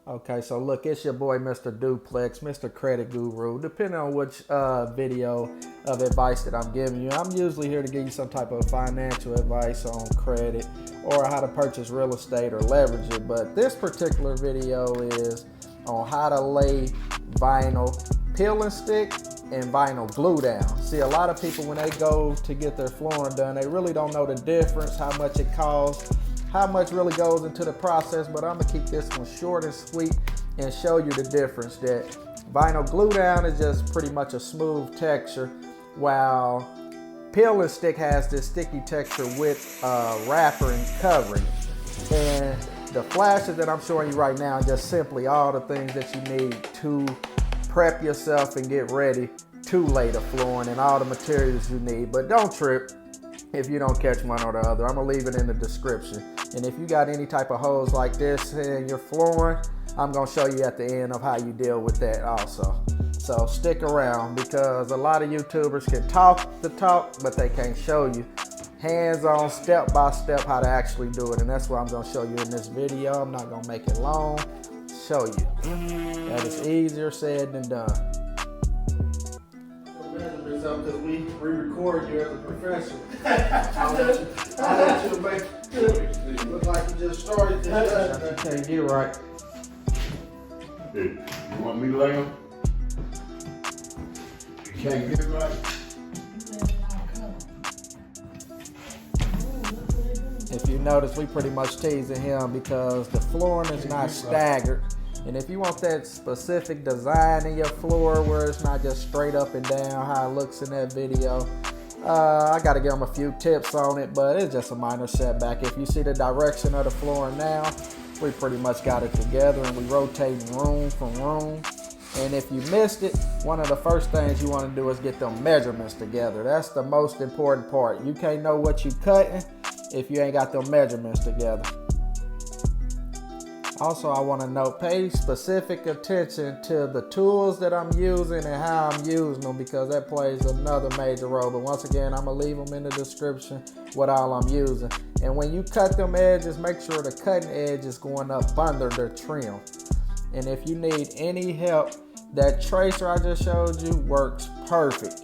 Okay, so look, it's your boy, Mr. Duplex, Mr. Credit Guru. Depending on which video of advice that I'm giving you, I'm usually here to give you some type of financial advice on credit or how to purchase real estate or leverage it. But this particular video is on how to lay vinyl peel and stick and vinyl glue down. See, a lot of people, when they go to get their flooring done, they really don't know the difference, how much it costs, how much really goes into the process. But I'm gonna keep this one short and sweet and show you the difference. That vinyl glue down is just pretty much a smooth texture, while peel and stick has this sticky texture with wrapper and covering. And the flashes that I'm showing you right now are just simply all the things that you need to prep yourself and get ready to lay the flooring, and all the materials you need. But don't trip if you don't catch one or the other. I'm gonna leave it in the description. And if you got any type of holes like this in your flooring, I'm gonna show you at the end of how you deal with that also. So stick around, because a lot of YouTubers can talk the talk, but they can't show you hands-on, step-by-step how to actually do it. And that's what I'm gonna show you in this video. I'm not gonna make it long. Show you. That is easier said than done. Because we record you as a professional. I'll let you make it look like you just started this. Okay, get it right. Hey, you want me to lay them? You can't get it right? If you notice, we pretty much teasing him because the flooring is not staggered. And if you want that specific design in your floor where it's not just straight up and down how it looks in that video, I got to give them a few tips on it, but it's just a minor setback. If you see the direction of the flooring now, we pretty much got it together, and we rotating room from room. And if you missed it, one of the first things you want to do is get them measurements together. That's the most important part. You can't know what you cutting if you ain't got them measurements together. Also, I want to note, pay specific attention to the tools that I'm using and how I'm using them, because that plays another major role. But once again, I'm going to leave them in the description what all I'm using. And when you cut them edges, make sure the cutting edge is going up under the trim. And if you need any help, that tracer I just showed you works perfect.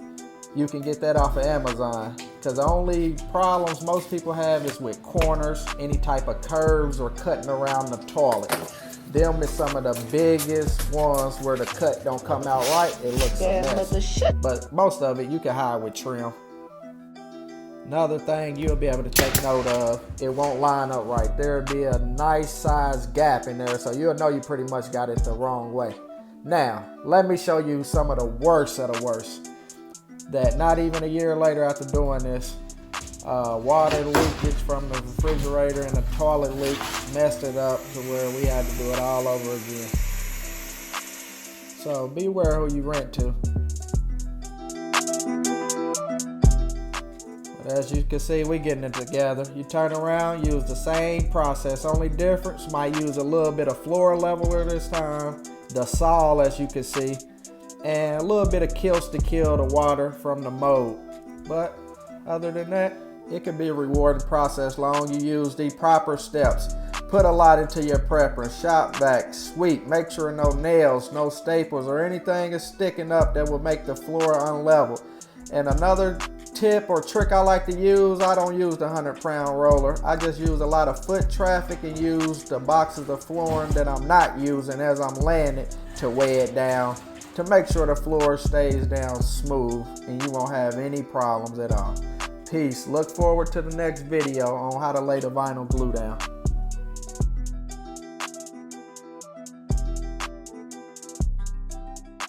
You can get that off of Amazon, because the only problems most people have is with corners, any type of curves, or cutting around the toilet. Them is some of the biggest ones where the cut don't come out right. It looks a mess. But most of it you can hide with trim. Another thing you'll be able to take note of, it won't line up right. There'll be a nice size gap in there, so you'll know you pretty much got it the wrong way. Now, let me show you some of the worst of the worst. That not even a year later after doing this, water leakage from the refrigerator and the toilet leak messed it up to where we had to do it all over again. So beware who you rent to. But as you can see, we getting it together. You turn around, use the same process. Only difference, might use a little bit of floor leveler this time, the saw as you can see, and a little bit of kills to kill the water from the mold. But other than that, it can be a rewarding process long you use the proper steps. Put a lot into your prepper, shop vac, sweep, make sure no nails, no staples, or anything is sticking up that will make the floor unlevel. And another tip or trick I like to use, I don't use the 100-pound roller. I just use a lot of foot traffic and use the boxes of flooring that I'm not using as I'm laying it to weigh it down, to make sure the floor stays down smooth and you won't have any problems at all. Peace. Look forward to the next video on how to lay the vinyl glue down.